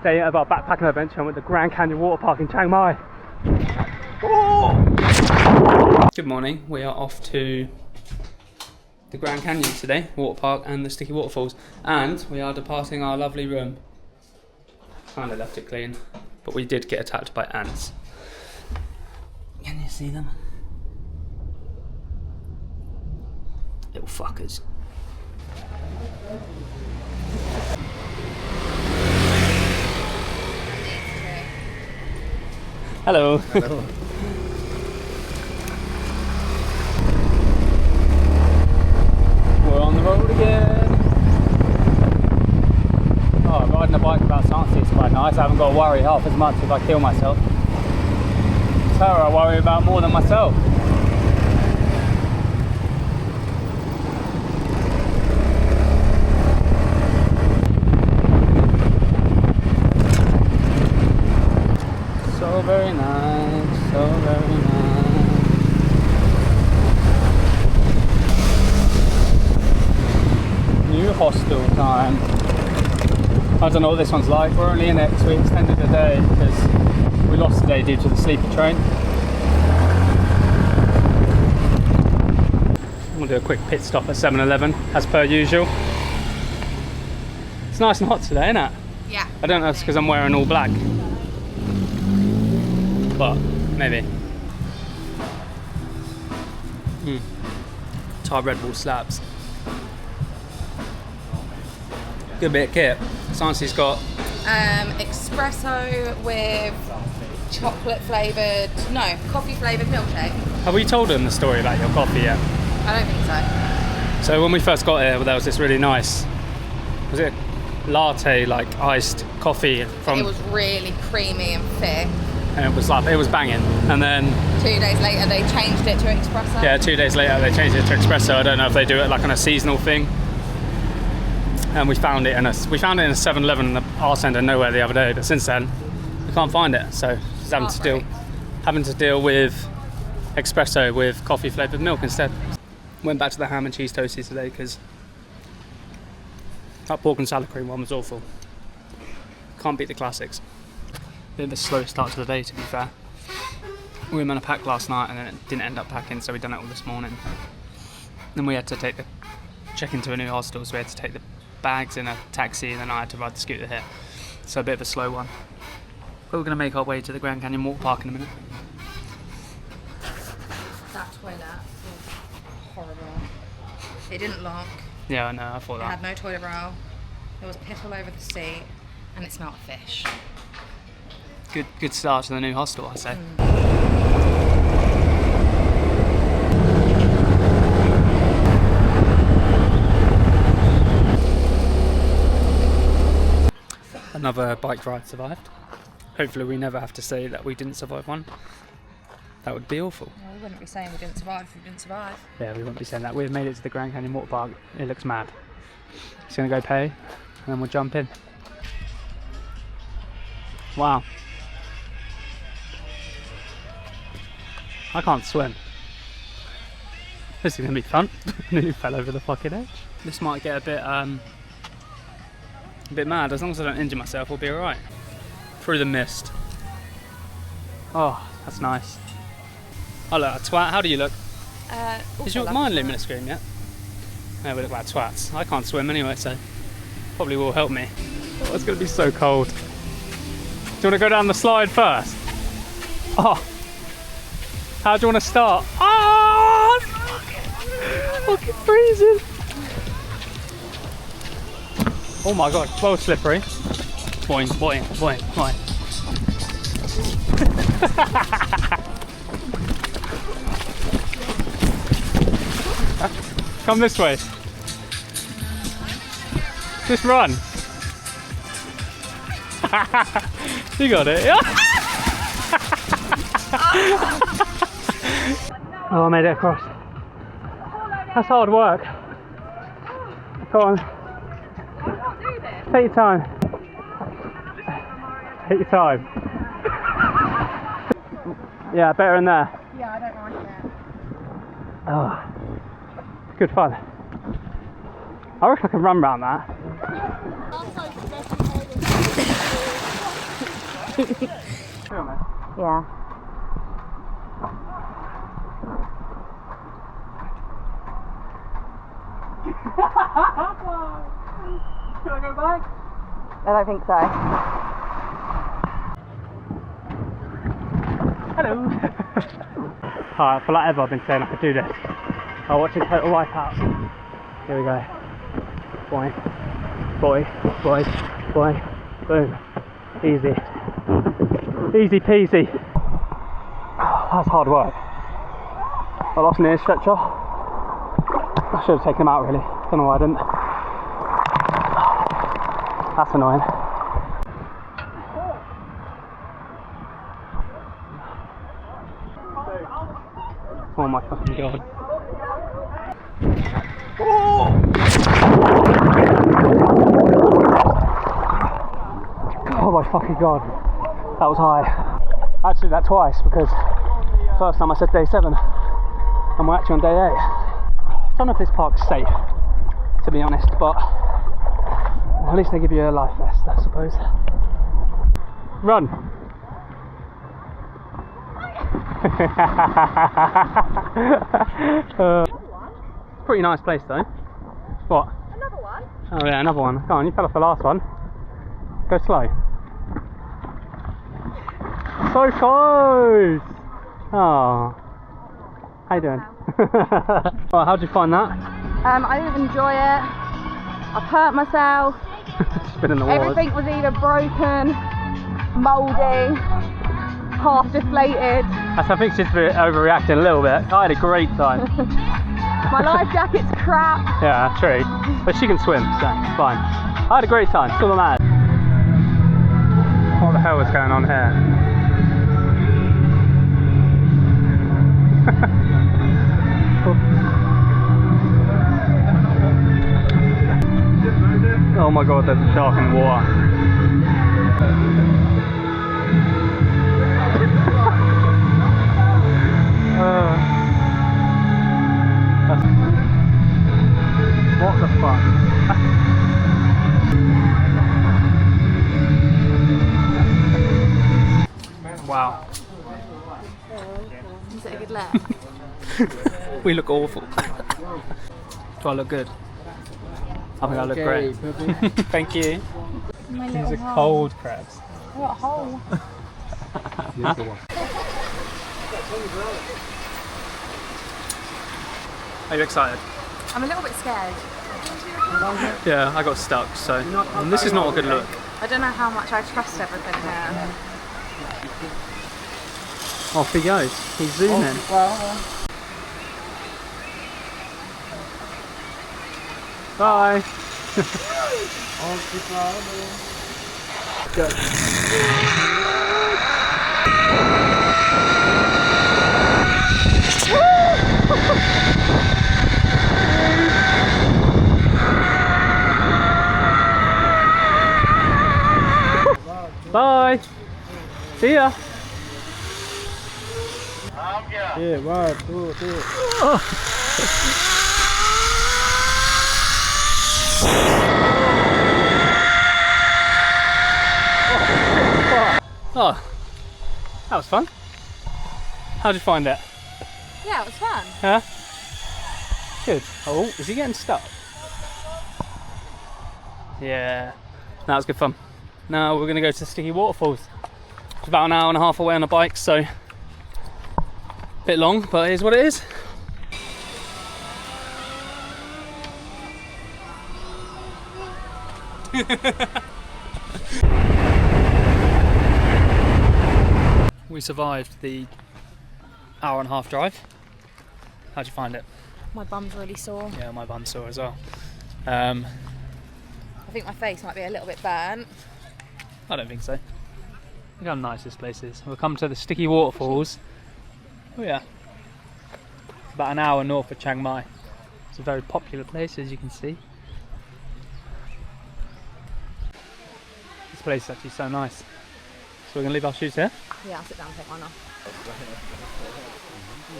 Day of our backpacking adventure. I'm at the Grand Canyon Waterpark in Chiang Mai. Oh! Good morning. We are off to the Grand Canyon today, Waterpark and the Sticky Waterfalls, and we are departing our lovely room. Kind of left it clean, but we did get attacked by ants. Can you see them? Little fuckers. Hello. Hello. We're on the road again. Oh, riding a bike without Sansi is quite nice. I haven't got to worry half as much if I kill myself. It's her I worry about more than myself. So very nice, so very nice. New hostel time. I don't know what this one's like. We're only in it because we extended the day because we lost the day due to the sleeper train. We'll do a quick pit stop at 7-Eleven as per usual. It's nice and hot today, isn't it? Yeah. I don't know if it's because I'm wearing all black. But maybe. Thai Red Bull slaps. Good bit of kit. Sansi's got espresso with chocolate flavoured, no, coffee flavoured milkshake. Have we told them the story about your coffee yet? I don't think so. So when we first got here, there was this really nice, was it latte, like iced coffee from? It was really creamy and thick. And it was banging. And then 2 days later they changed it to espresso. Yeah, 2 days later they changed it to espresso. I don't know if they do it like on a seasonal thing. And we found it in a 7-Eleven in the arse end of nowhere the other day, but since then we can't find it. So just having to deal with espresso with coffee flavoured milk instead. Went back to the ham and cheese toasties today because that pork and salad cream one was awful. Can't beat the classics. Bit of a slow start to the day, to be fair. We were meant to pack last night and then it didn't end up packing, so we done it all this morning. Then we had to check into a new hostel, so we had to take the bags in a taxi, and then I had to ride the scooter here. So a bit of a slow one. But we're going to make our way to the Grand Canyon Waterpark in a minute. That toilet was horrible. It didn't lock. Yeah, I know, I thought It that. had no toilet roll. There was piss all over the seat, and it smelled of fish. Good start to the new hostel, I say. Another bike ride survived. Hopefully we never have to say that we didn't survive one. That would be awful. Well, we wouldn't be saying we didn't survive if we didn't survive. Yeah, we wouldn't be saying that. We've made it to the Grand Canyon Waterpark. It looks mad. Just going to go pay and then we'll jump in. Wow. I can't swim. This is going to be fun. Nearly fell over the fucking edge. This might get a bit mad. As long as I don't injure myself, we'll be alright. Through the mist. Oh, that's nice. Oh look, a twat. How do you look? Is your mine luminous green yet? No, we look like twats. I can't swim anyway, so probably will help me. Oh, it's going to be so cold. Do you want to go down the slide first? Oh. How do you want to start? Oh, it's fucking freezing. Oh my god, well slippery. Boing, boing, boing, boing. Come this way. Just run. You got it. Oh, I made it across. That's hard work. Go on. Take your time. Take your time. Yeah, better in there. Yeah, I don't like it. Oh, good fun. I reckon I can run around that. Yeah. Can I go back? I don't think so. Hello. Alright, for like ever I've been saying I could do this. I'll watch a total wipeout. Here we go. Boy, boy, boy, boy, boom. Easy. Easy peasy. That's hard work. I lost an ear stretcher. I should have taken him out really. Don't know why I didn't. That's annoying. Oh my fucking god. Oh my fucking god. That was high. I had to do that twice because first time I said day 7 and we're actually on day 8. I don't know if this park's safe, to be honest, but at least they give you a life vest, I suppose. Run! Pretty nice place though. What? Another one? Oh yeah, another one. Come on, you fell off the last one. Go slow. So close! Oh. How you doing? Well, how'd you find that? I didn't enjoy it. I've hurt myself. Spinning the walls. Everything was either broken, mouldy, half deflated. I think she's overreacting a little bit. I had a great time. My life jacket's crap. Yeah, true. But she can swim, so it's fine. I had a great time, still mad. What the hell is going on here? Oh my god, there's a shark in the water. What the fuck? Wow. Is it a good look? We look awful. Do I look good? I think I look great. Thank you. These are cold crabs. I got a hole. Are you excited? I'm a little bit scared. Yeah, I got stuck, so and this is not a good look. I don't know how much I trust everything here. Off he goes. He's zooming. Bye. Bye. See ya. Yeah, 1, 2, 3. Oh, that was fun. How'd you find it? Yeah, it was fun. Huh? Good. Oh, is he getting stuck? Yeah, that was good fun. Now we're going to go to Sticky Waterfalls. It's about an hour and a half away on a bike, so a bit long, but it is what it is. We survived the hour and a half drive. How'd you find it? My bum's really sore. Yeah, my bum's sore as well. I think my face might be a little bit burnt. I don't think so. Look how nice this place is. We'll come to the Sticky Waterfalls. Oh yeah. It's about an hour north of Chiang Mai. It's a very popular place, as you can see. This place is actually so nice. So we're going to leave our shoes here. Yeah, I'll sit down and take mine off.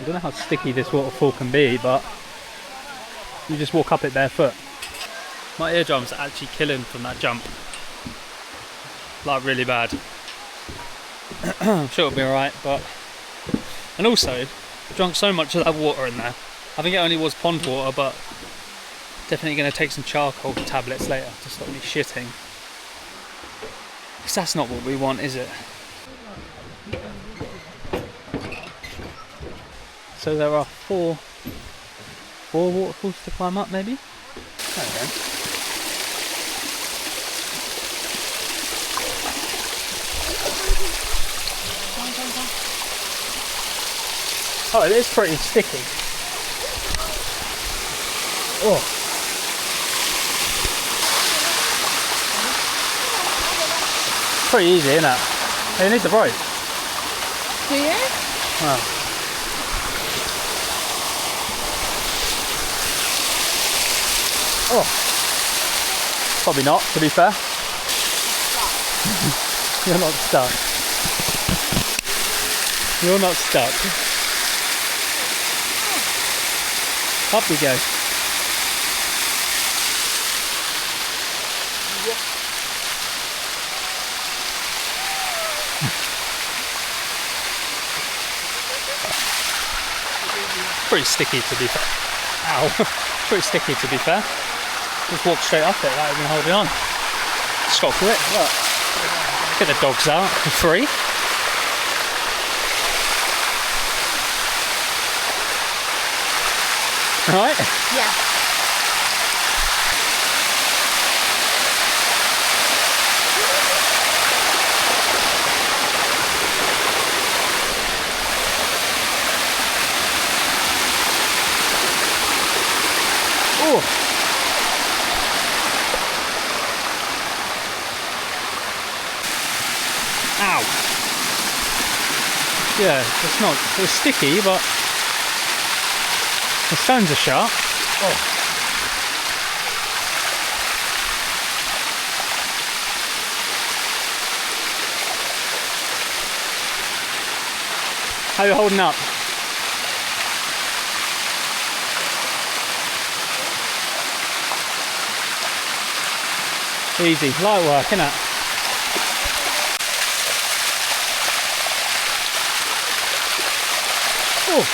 I don't know how sticky this waterfall can be, but you just walk up it barefoot. My eardrums are actually killing from that jump. Like really bad. I'm sure it'll be alright, but... And also, I drank so much of that water in there. I think it only was pond water, but definitely going to take some charcoal tablets later to stop me shitting. Because that's not what we want, is it? So there are four waterfalls to climb up, maybe? There we go. Oh, it is pretty sticky. Oh. Pretty easy, isn't it? Hey, you need the rope. Do you? Wow. Oh. Probably not, to be fair. You're not stuck. You're not stuck. Up we go. Pretty sticky to be fair. Ow. Pretty sticky to be fair. Just walk straight up it without even holding on. Just got grip, look. Get the dogs out for free. Right? Yeah. Oh. Ow. Yeah, it's sticky, but the stones are sharp. Oh. How are you holding up? Easy, light work, innit? Oh.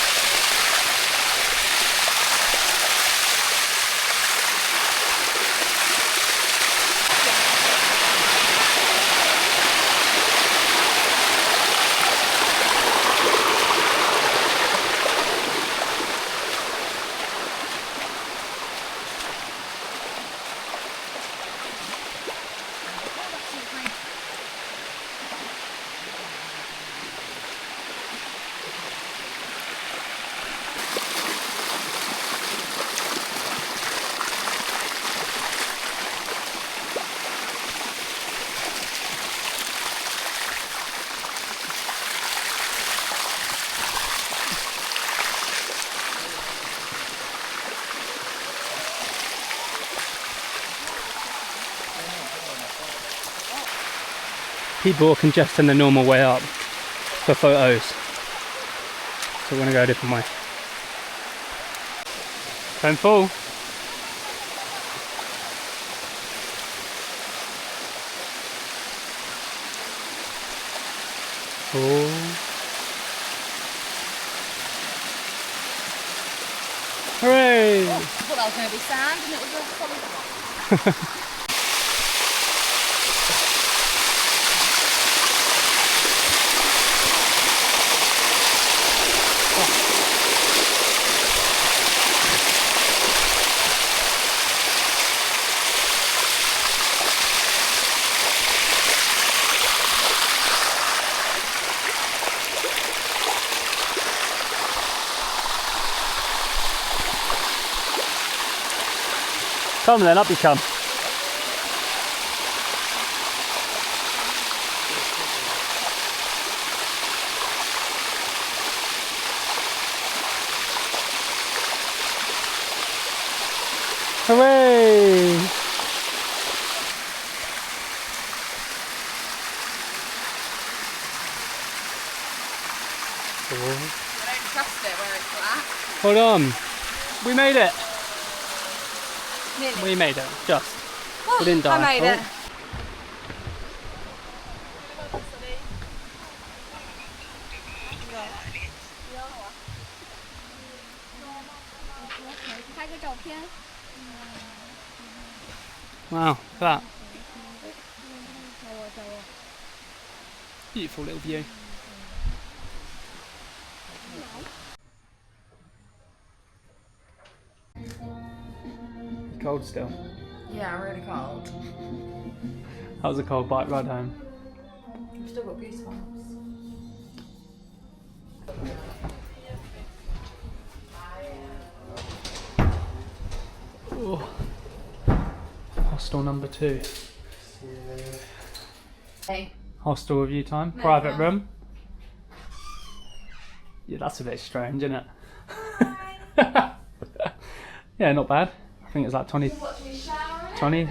People are congesting the normal way up for photos, so we're going to go a different way. Don't fall. Oh. Hooray! Oh, I thought that was going to be sand and it was all solid rock. Come then, up you come. Hooray! I don't trust it where it's flat. Hold on. We made it. Nearly. We made it. Just. Oh, We didn't die. I made it. Wow, look at that. Beautiful little view. Cold still. Yeah, really cold. That was a cold bike ride home. I've still got goosebumps. Oh. Hostel number 2. Hey. Hostel review time. No, Private no. room. Yeah, that's a bit strange, isn't it? Yeah, not bad. I think it's like 20. 20.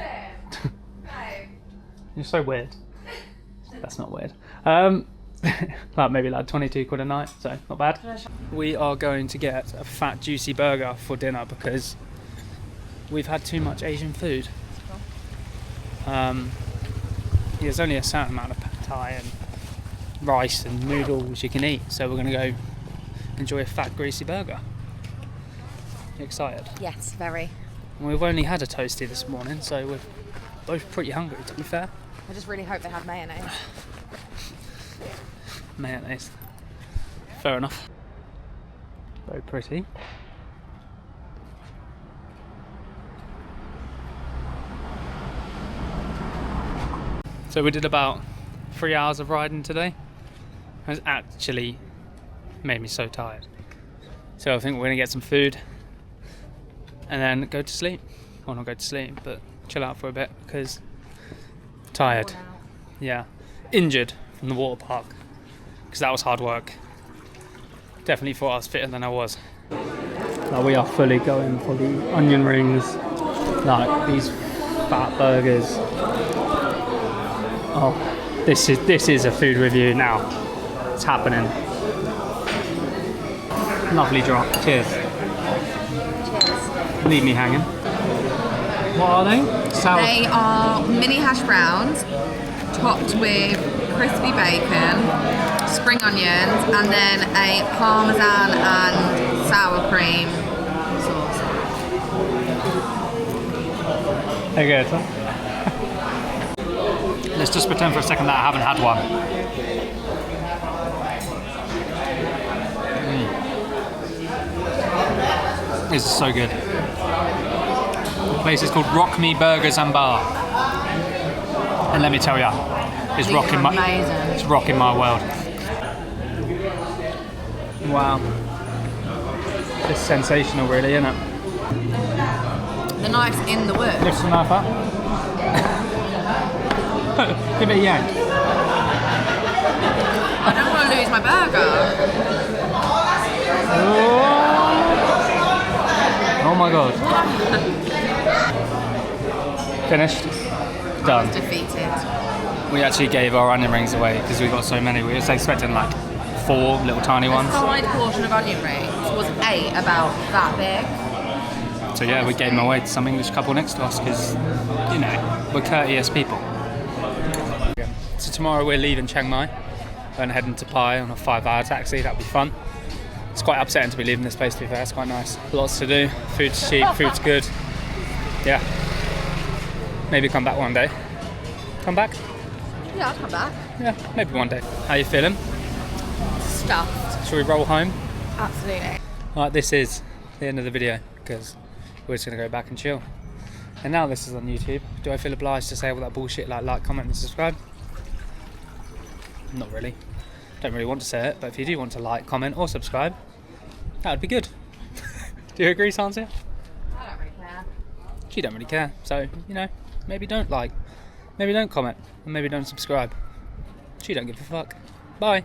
You're so weird. That's not weird. Like maybe like 22 quid a night, so not bad. We are going to get a fat juicy burger for dinner because we've had too much Asian food. There's only a certain amount of pad thai and rice and noodles you can eat, so we're going to go enjoy a fat greasy burger. You excited? Yes, very. And we've only had a toasty this morning, so we're both pretty hungry, to be fair. I just really hope they have mayonnaise. Mayonnaise. Fair enough. Very pretty. So we did about 3 hours of riding today. It actually made me so tired. So I think we're gonna get some food and then go to sleep. Well, not go to sleep, but chill out for a bit because tired. Yeah, injured from the water park because that was hard work. Definitely thought I was fitter than I was. Now we are fully going for the onion rings, like these fat burgers. Oh, this is a food review now. It's happening. Lovely drop. Cheers. Cheers. Leave me hanging. What are they? Sour. They are mini hash browns topped with crispy bacon, spring onions, and then a parmesan and sour cream sauce. Okay, so let's just pretend for a second that I haven't had one. This is so good. The place is called Rock Me Burgers and Bar, and let me tell ya, it's rocking my world. Wow, it's sensational, really, isn't it? The knife's in the wood. Lift the knife up. Give it a yank. I don't want to lose my burger. Oh my god. Finished. Done. Defeated. We actually gave our onion rings away because we got so many. We were expecting like 4 little tiny ones. The side portion of onion rings was 8 about that big. So yeah, we gave them away to some English couple next to us because, you know, we're courteous people. So tomorrow we're leaving Chiang Mai and heading to Pai on a 5-hour taxi. That'll be fun. It's quite upsetting to be leaving this place, to be fair. It's quite nice. Lots to do. Food's cheap. Food's good. Yeah. Maybe come back one day. Come back? Yeah, I'll come back. Yeah, maybe one day. How you feeling? Stuffed. Shall we roll home? Absolutely. Right, this is the end of the video because we're just going to go back and chill. And now this is on YouTube. Do I feel obliged to say all that bullshit like, comment and subscribe? Not really. Don't really want to say it, but if you do want to like, comment or subscribe, that would be good. Do you agree, Sansia? I don't really care. She don't really care. So, you know, maybe don't like, maybe don't comment, and maybe don't subscribe. She don't give a fuck. Bye.